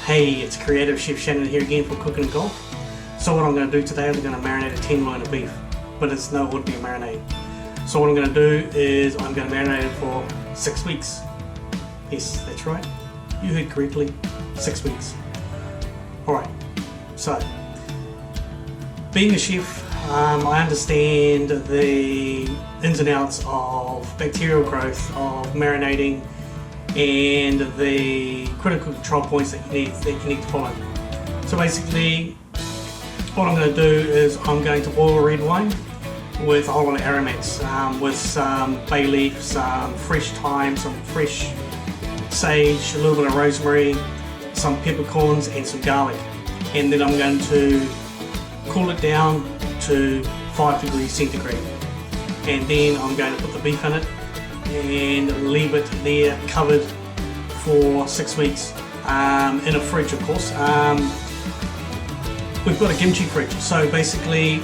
Hey, it's Creative Chef Shannon here again for Cooking and Golf. So what I'm going to do today is I'm going to marinate a tenderloin of beef, but it's no ordinary marinade. So what I'm going to do is I'm going to marinate it for 6 weeks. Yes, that's right. You heard correctly, 6 weeks. Alright, so being a chef, I understand the ins and outs of bacterial growth, of marinating, and the critical control points that you need to follow. So basically, what I'm going to do is I'm going to boil red wine with a whole lot of aromats, with some bay leaf, some fresh thyme, some fresh sage, a little bit of rosemary, some peppercorns and some garlic. And then I'm going to cool it down to 5 degrees centigrade. And then I'm going to put the beef in it and leave it there covered for 6 weeks in a fridge, of course. We've got a kimchi fridge, so basically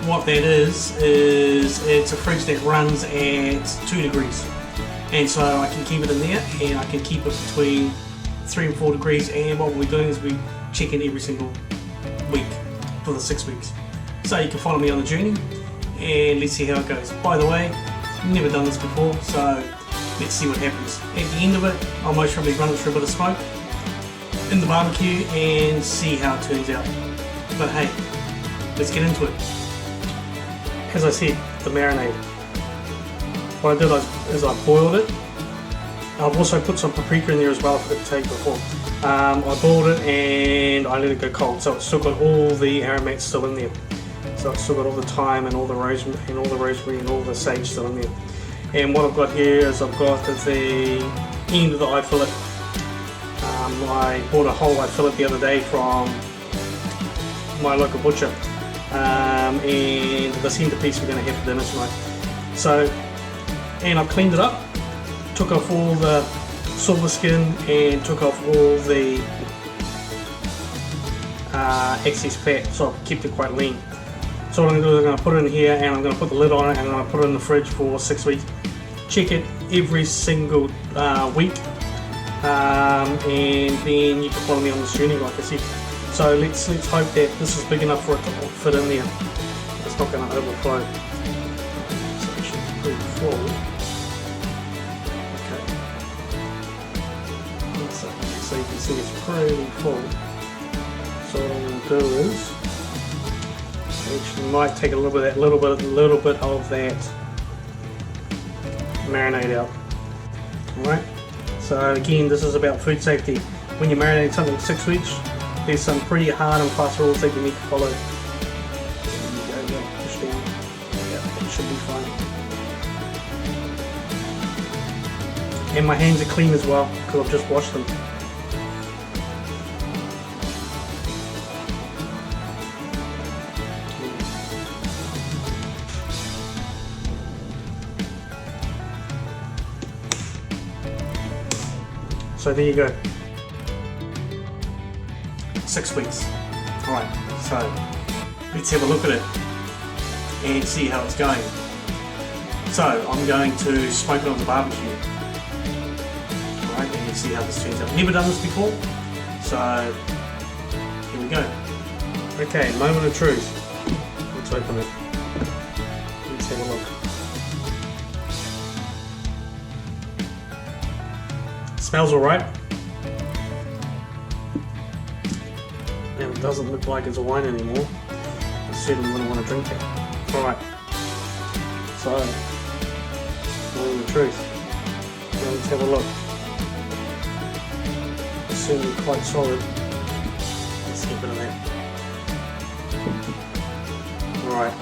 what that is it's a fridge that runs at 2 degrees, and so I can keep it in there and I can keep it between 3 and 4 degrees, and what we're doing is we check in every single week for the 6 weeks. So you can follow me on the journey and let's see how it goes. By the way, never done this before, so let's see what happens. At the end of it, I'll most probably run it through a bit of smoke in the barbecue and see how it turns out. But hey, let's get into it. As I said, the marinade. What I did is I boiled it. I've also put some paprika in there as well, I forgot to take before. I boiled it and I let it go cold, so it's still got all the aromats still in there. So it's still got all the thyme and all the rosemary and all the sage still in there. And what I've got here is I've got the end of the eye fillet. I bought a whole eye fillet the other day from my local butcher. And the centerpiece we're going to have for dinner tonight. So, and I've cleaned it up, took off all the silver skin and took off all the excess fat, so I've kept it quite lean. So what I'm going to do is I'm going to put it in here and I'm going to put the lid on it and I'm going to put it in the fridge for 6 weeks. Check it every single week, and then you can follow me on this journey like I said. So let's hope that this is big enough for it to fit in there. It's not going to overflow. So it should be pretty full. Okay. So you can see it's pretty full. So what I'm going to do is actually might take a little bit of that marinade out. Alright, so again, this is about food safety. When you're marinating something for 6 weeks, there's some pretty hard and fast rules that you need to follow. There you go, push down. Yeah, it should be fine. And my hands are clean as well, because I've just washed them. So there you go. 6 weeks. Alright, so let's have a look at it and see how it's going. So I'm going to smoke it on the barbecue. Alright, and you see how this turns out. Never done this before, so here we go. Okay, moment of truth. Let's open it. Let's have a look. Smells alright. And it doesn't look like it's a wine anymore. I certainly wouldn't want to drink it. Alright. So, knowing the truth. Now let's have a look. It's certainly quite solid. Let's get rid of that. Alright.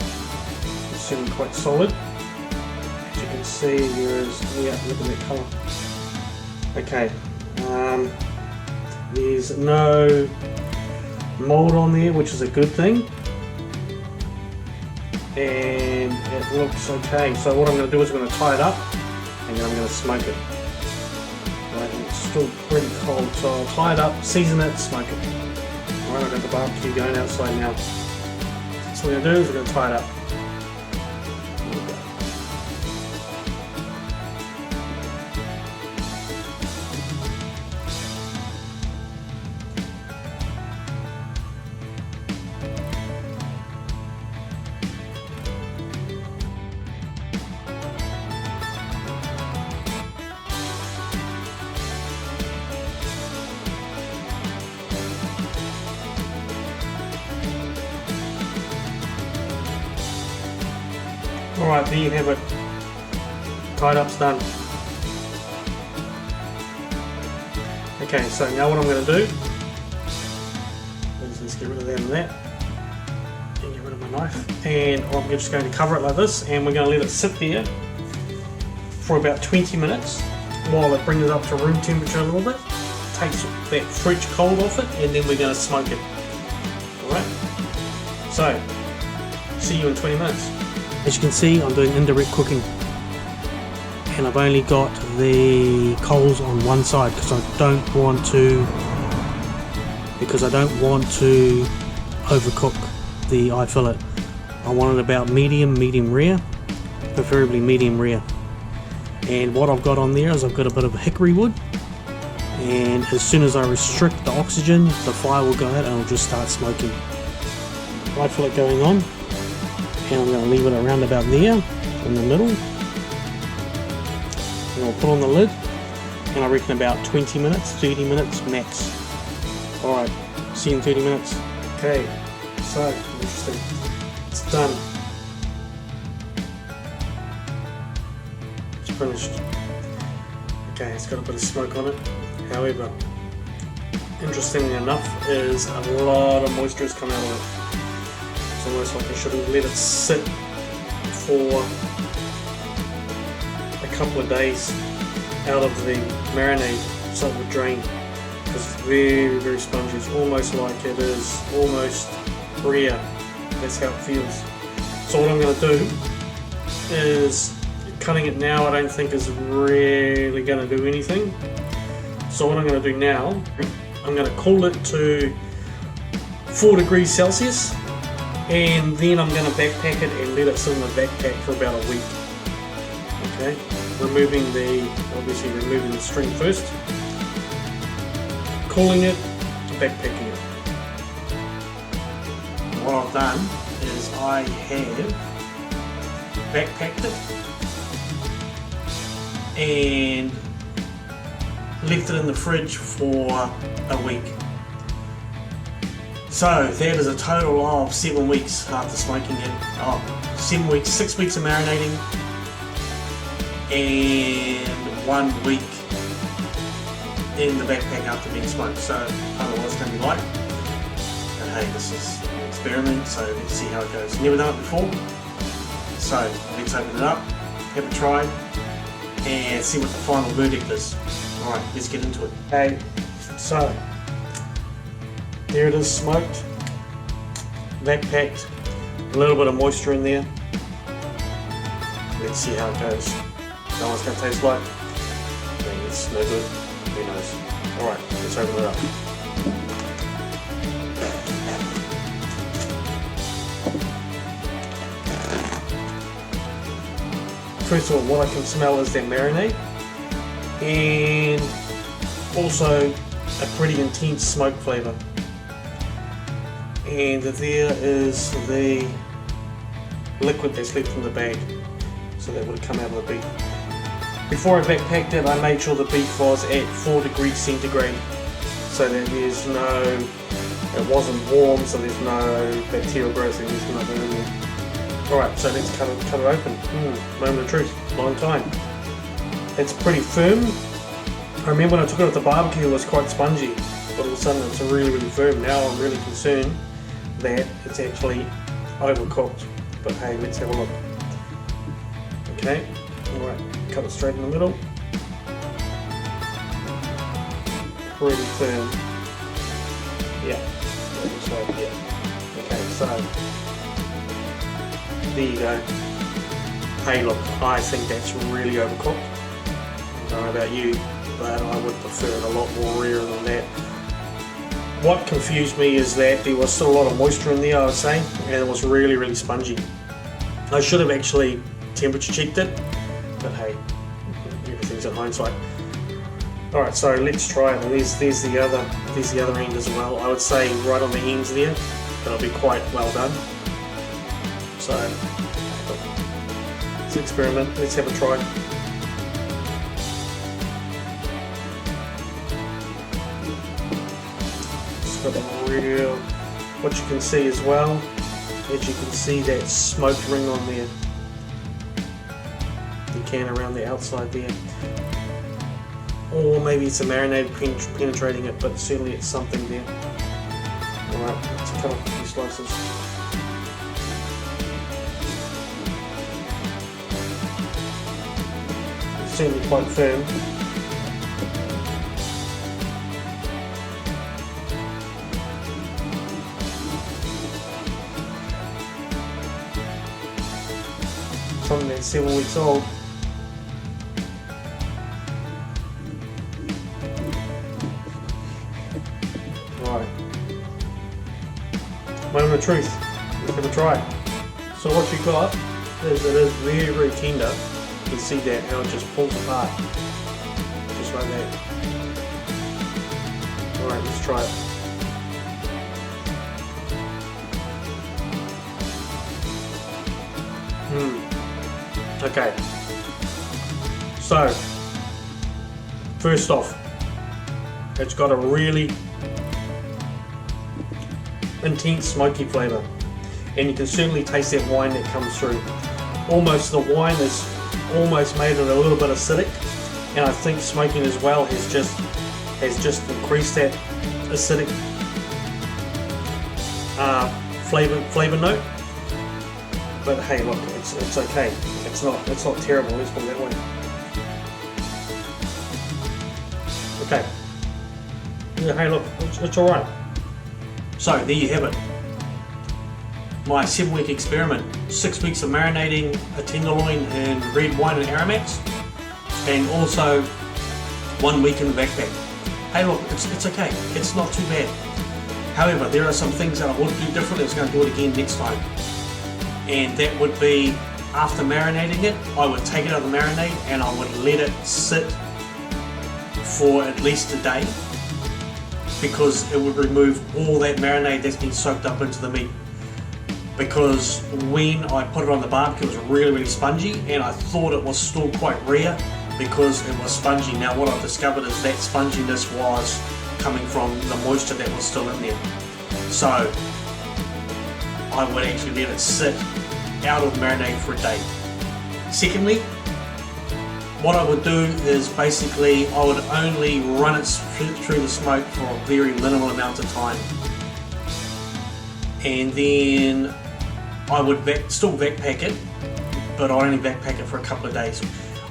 It's certainly quite solid. As you can see, there is, yeah, look at that colour. Okay, there's no mold on there, which is a good thing, and it looks okay. So what I'm going to do is I'm going to tie it up and then I'm going to smoke it. Right, and it's still pretty cold, so I'll tie it up, season it, smoke it. Alright, I've got the barbecue going outside now. So what we're going to do is we're going to tie it up. Alright, there you have it. Tied up's done. Okay, so now what I'm going to do is let's get rid of that and that. And get rid of my knife. And I'm just going to cover it like this, and we're going to let it sit there for about 20 minutes while it brings it up to room temperature a little bit. Takes that fridge cold off it, and then we're going to smoke it. Alright? So, see you in 20 minutes. As you can see, I'm doing indirect cooking. And I've only got the coals on one side because I don't want to overcook the eye fillet. I want it about medium rare, preferably medium rare. And what I've got on there is I've got a bit of hickory wood, and as soon as I restrict the oxygen, the fire will go out and it'll just start smoking. Eye fillet going on, and I'm going to leave it around about there in the middle. And I'll put on the lid, and I reckon about 20 minutes, 30 minutes max. Alright, see you in 30 minutes. Okay, so interesting. It's done. It's finished. Okay, it's got a bit of smoke on it. However, interestingly enough, is a lot of moisture has come out of it. It's almost like I should have let it sit for a couple of days out of the marinade so it would drain, because it's very spongy. It's almost like it is almost rare. That's how it feels. So what I'm going to do is, cutting it now I don't think is really going to do anything. So what I'm going to do now, I'm going to cool it to 4 degrees Celsius, and then I'm going to backpack it and let it sit in the backpack for about a week. Okay, obviously removing the string first, cooling it, backpacking it. What I've done is I have backpacked it and left it in the fridge for a week. So that is a total of 7 weeks after smoking it. 7 weeks, 6 weeks of marinating, and 1 week in the backpack after being smoked. So I don't know what it's going to be like. But hey, this is an experiment, so let's see how it goes. Never done it before. So let's open it up, have a try, and see what the final verdict is. Alright, let's get into it. Okay, so there it is, smoked, backpacked, a little bit of moisture in there. Let's see how it goes. Don't know what it's going to taste like. I mean, it's no good, who knows. Alright, let's open it up. First of all, what I can smell is their marinade, and also a pretty intense smoke flavour. And there is the liquid that's left in the bag, so that would have come out of the beef. Before I backpacked it, I made sure the beef was at 4 degrees centigrade, so that it wasn't warm, so there's no bacterial growth and there's nothing in there. Alright, so let's cut it open. Moment of truth, long time. It's pretty firm. I remember when I took it off the barbecue it was quite spongy, but all of a sudden it's really firm. Now I'm really concerned that it's actually overcooked. But hey, let's have a look. Okay, alright, cut it straight in the middle. Pretty firm. Yeah, looks like, yeah. Okay, so there you go. Hey look, I think that's really overcooked. I don't know about you, but I would prefer it a lot more rare than that. What confused me is that there was still a lot of moisture in there, I was saying, and it was really spongy. I should have actually temperature checked it, but hey, everything's in hindsight. Alright, so let's try it, and there's the other end as well. I would say right on the ends there, that'll be quite well done. So, let's experiment, let's have a try. It's got a real, what you can see as well, as you can see that smoked ring on there. can around the outside there. Or maybe it's a marinade penetrating it, but certainly it's something there. Alright, let's cut off a few slices. It's certainly quite firm. Something that's 7 weeks old. Right. Moment of truth. Let's have a try. So what you got is it is very, very tender. You can see that how it just pulls apart. Just like that. Alright, let's try it. Okay, so first off, it's got a really intense smoky flavour, and you can certainly taste that wine that comes through. Almost the wine is almost made it a little bit acidic, and I think smoking as well has just increased that acidic flavour note. But hey, look, it's okay. It's not terrible. Let's put it that way. Okay. Yeah, hey, look, it's all right. So there you have it. My 7-week experiment. 6 weeks of marinating a tenderloin in red wine and aromats, and also 1 week in the backpack. Hey, look, it's okay. It's not too bad. However, there are some things that I would do differently. I was going to do it again next time. And that would be, after marinating it, I would take it out of the marinade and I would let it sit for at least a day, because it would remove all that marinade that's been soaked up into the meat. Because when I put it on the barbecue, it was really, really spongy, and I thought it was still quite rare because it was spongy. Now what I've discovered is that sponginess was coming from the moisture that was still in there. So I would actually let it sit out of the marinade for a day. Secondly, what I would do is basically I would only run it through the smoke for a very minimal amount of time, and then I would still backpack it, but I only backpack it for a couple of days.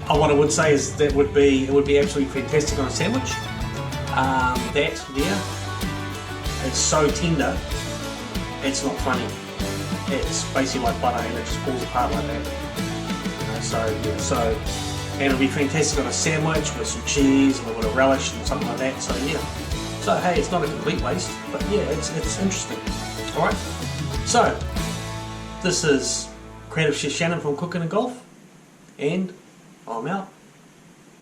What I would say is it would be absolutely fantastic on a sandwich. That there, it's so tender, it's not funny. It's basically like butter, and it just pulls apart like that. And it'll be fantastic on a sandwich with some cheese and a bit of relish and something like that. So yeah. So hey, it's not a complete waste, but yeah, it's interesting. All right. So this is Creative Chef Shannon from Cooking and Golf, and I'm out.